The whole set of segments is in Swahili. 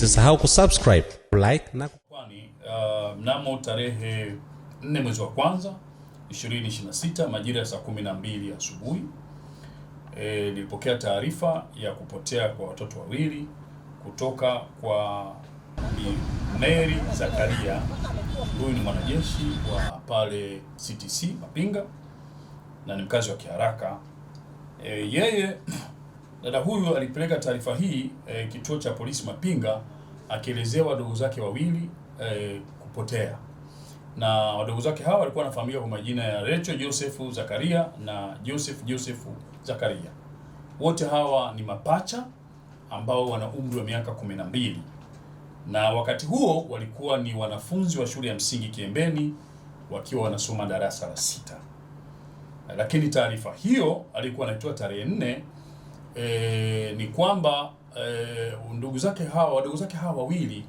Usisahau kusubscribe, like na mnamo tarehe 4 mwezi wa kwanza 2026 majira ya saa 12 asubuhi nilipokea taarifa ya kupotea kwa watoto wawili kutoka kwa Mary Zakaria. Huyu ni mwanajeshi wa pale CTC Mapinga na ni mkazi wa Kiharaka. Dada huyu alipeleka taarifa hii kituo cha polisi Mapinga, akielezewa wadogo zake wawili kupotea, na wadogo zake hawa walikuwa wanafahamika kwa majina ya Rachel Joseph Zakaria na Joseph Zakaria. Wote hawa ni mapacha ambao wana umri wa miaka 12, na wakati huo walikuwa ni wanafunzi wa shule ya msingi Kiembeni wakiwa wanasoma darasa la 6. Lakini taarifa hiyo alikuwa anaitoa tarehe 4 ni kwamba wadogo zake hawa wawili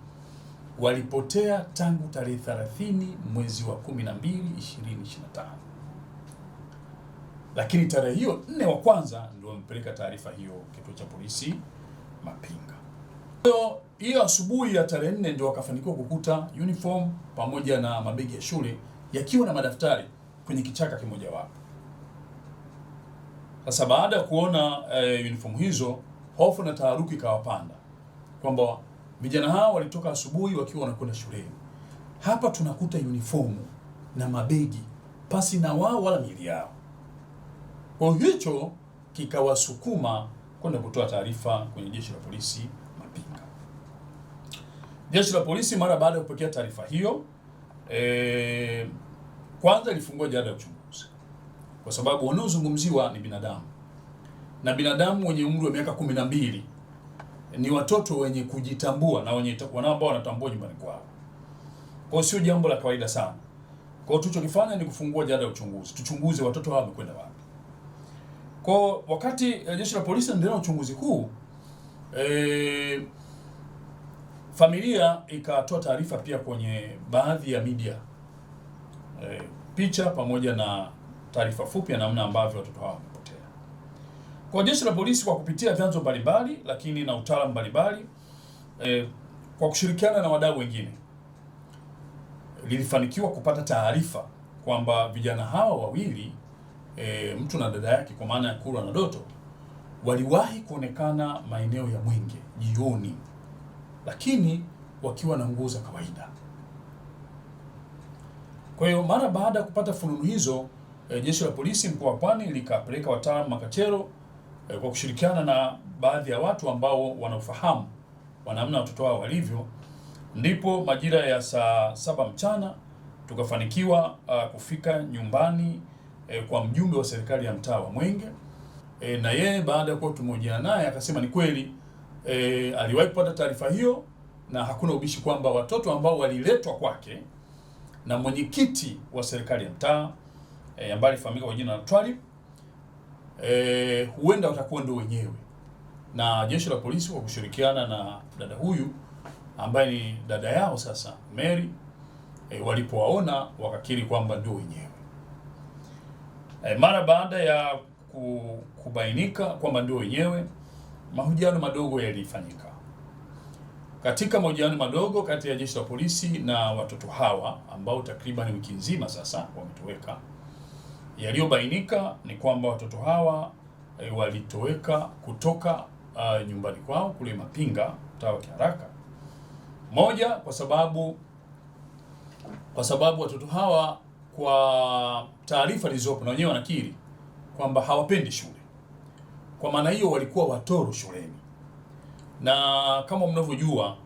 walipotea tangu tarehe 30 mwezi wa 12 2025. Lakini tarehe hiyo 4 wa kwanza ndio wamepeleka taarifa hiyo kituo cha polisi Mapinga. Hiyo asubuhi ya tarehe 4 ndio wakafanikiwa kukuta uniform pamoja na mabegi ya shule yakiwa na madaftari kwenye kichaka kimoja wapo. Sasa baada ya kuona uniform hizo, hofu na taharuki ikawapanda kwamba vijana hao walitoka asubuhi wakiwa wanakwenda shuleni. Hapa tunakuta uniform na mabegi pasi na wao wala miili yao. Kwa hicho kikawasukuma kwenda kutoa taarifa kwenye jeshi la polisi Mapinga. Jeshi la polisi mara baada ya kupokea taarifa hiyo kwanza ilifungua jalada la uchunguzi, kwa sababu wanaozungumziwa ni binadamu, na binadamu wenye umri wa miaka 12 ni watoto wenye kujitambua na ambao wanatambua nyumbani kwao. Kwa hiyo sio jambo la kawaida sana. Kwa hiyo tulichokifanya ni kufungua jalada la uchunguzi, tuchunguze watoto hao wamekwenda wapi. Kwa wakati jeshi la polisi linaendelea na uchunguzi huu, familia ikatoa taarifa pia kwenye baadhi ya media, picha pamoja na taarifa fupi ya namna ambavyo watoto hao wamepotea. Kwa jeshi la polisi kwa kupitia vyanzo mbalimbali lakini na utaalamu mbalimbali, kwa kushirikiana na wadau wengine, lilifanikiwa kupata taarifa kwamba vijana hawa wawili, mtu na dada yake kwa maana ya Kurwa na Doto, waliwahi kuonekana maeneo ya Mwenge jioni, lakini wakiwa na nguo za kawaida. Kwa hiyo mara baada ya kupata fununu hizo, jeshi la polisi mkoa wa Pwani likapeleka wataalamu Makachero kwa kushirikiana na baadhi ya watu ambao wanaofahamu wa namna watoto wao walivyo. Ndipo majira ya saa 7 mchana tukafanikiwa kufika nyumbani kwa mjumbe wa serikali ya mtaa wa Mwenge, na yeye baada ya kuwa tumehojiana naye akasema ni kweli aliwahi kupata taarifa hiyo na hakuna ubishi kwamba watoto ambao waliletwa kwake na mwenyekiti wa serikali ya mtaa ambaye alifahamika kwa jina la Twalib, huenda watakuwa ndio wenyewe. Na jeshi la polisi kwa kushirikiana na dada huyu ambaye ni dada yao sasa Mary, walipowaona wakakiri kwamba ndio wenyewe. Mara baada ya kubainika kwamba ndio wenyewe, mahojiano madogo yalifanyika. Katika mahojiano madogo kati ya jeshi la polisi na watoto hawa ambao takriban wiki nzima sasa wametoweka, yaliyobainika ni kwamba watoto hawa walitoweka kutoka nyumbani kwao kule Mapinga, mtaa wa Kiharaka. Moja, kwa sababu watoto hawa kwa taarifa zilizopo na wenyewe wanakiri kwamba hawapendi shule. Kwa maana hiyo walikuwa watoro shuleni. Na kama mnavyojua,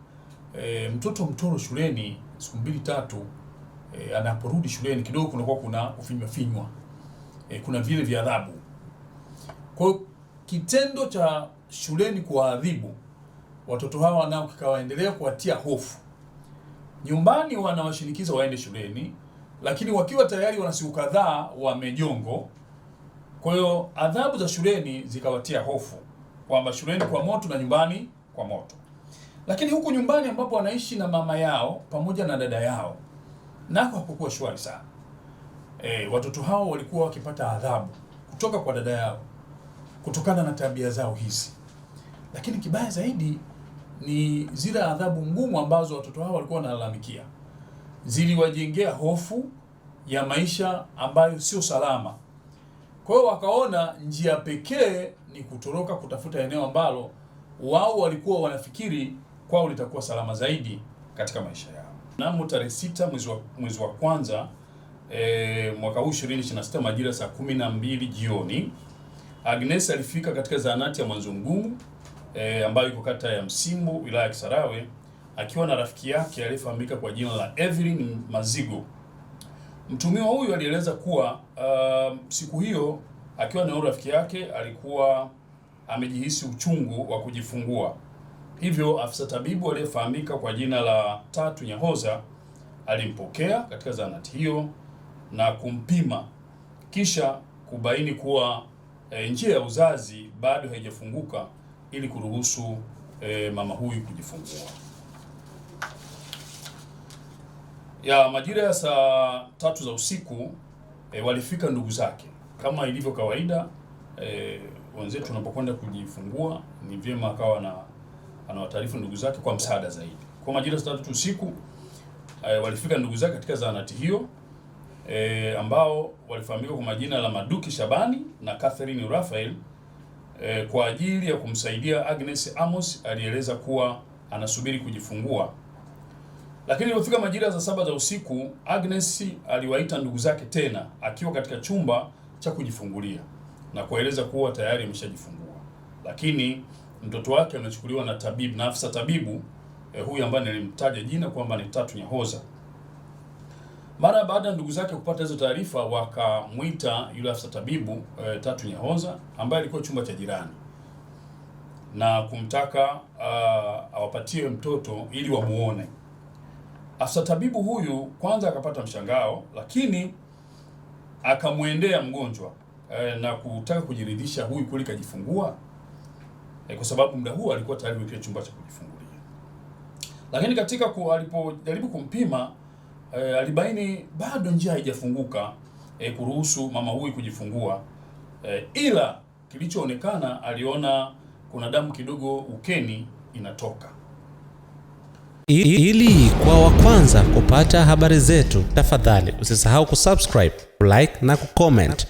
mtoto mtoro shuleni siku 2-3 anaporudi shuleni kidogo kunakuwa kuna kufinywa, kuna vile vya adhabu. Kwa kitendo cha shuleni kuwaadhibu watoto hawa nao kikawaendelea kuwatia hofu. Nyumbani wanawashinikiza waende shuleni, lakini wakiwa tayari wana siku kadhaa wamejongo. Kwa hiyo adhabu za shuleni zikawatia hofu kwamba shuleni kwa moto na nyumbani kwa moto. Lakini huku nyumbani ambapo wanaishi na mama yao pamoja na dada yao, nako hakukuwa shwari sana. Watoto hao walikuwa wakipata adhabu kutoka kwa dada yao kutokana na tabia zao hizi. Lakini kibaya zaidi ni zile adhabu ngumu ambazo watoto hao walikuwa wanalalamikia, ziliwajengea hofu ya maisha ambayo sio salama. Kwa hiyo wakaona njia pekee ni kutoroka kutafuta eneo ambalo wao walikuwa wanafikiri kwao litakuwa salama zaidi katika maisha yao. Mnamo tarehe 6 mwezi wa kwanza mwaka huu 2026 majira saa 12 jioni, Agnes alifika katika zahanati ya Mwanzo Mgumu ambayo iko kata ya Msimbo, wilaya ya Kisarawe, akiwa na rafiki yake aliyefahamika kwa jina la Evelyn Mazigo. Mtumiwa huyu alieleza kuwa siku hiyo akiwa na rafiki yake alikuwa amejihisi uchungu wa kujifungua. Hivyo afisa tabibu aliyefahamika kwa jina la Tatu Nyahoza alimpokea katika zahanati hiyo na kumpima, kisha kubaini kuwa njia ya uzazi bado haijafunguka ili kuruhusu mama huyu kujifungua. Ya majira ya saa 3 za usiku walifika ndugu zake. Kama ilivyo kawaida, wenzetu tunapokwenda kujifungua ni vyema akawa anawataarifu ndugu zake kwa msaada zaidi. Kwa majira ya saa 3 usiku walifika ndugu zake katika zahanati hiyo ambao walifahamika kwa majina la Maduki Shabani na Catherine Raphael kwa ajili ya kumsaidia Agnes Amos. Alieleza kuwa anasubiri kujifungua. Lakini ilipofika majira ya saa 7 za usiku, Agnes aliwaita ndugu zake tena akiwa katika chumba cha kujifungulia na kueleza kuwa tayari ameshajifungua, lakini mtoto wake amechukuliwa na tabibu na afisa tabibu huyu ambaye nilimtaja jina kwamba ni Tatu Nyahoza. Mara baada ya ndugu zake kupata hizo taarifa, wakamwita yule afisa tabibu Tatu Nyahoza ambaye alikuwa chumba cha jirani na kumtaka awapatie mtoto ili wamuone. Afisa tabibu huyu kwanza akapata mshangao, lakini akamwendea mgonjwa na kutaka kujiridhisha huyu kweli kajifungua, kwa sababu muda huo alikuwa tayari katika chumba cha kujifungulia. Lakini katika alipojaribu kumpima alibaini bado njia haijafunguka kuruhusu mama huyu kujifungua, ila kilichoonekana aliona kuna damu kidogo ukeni inatoka. Ili kwa wa kwanza kupata habari zetu, tafadhali usisahau kusubscribe, like na kucomment.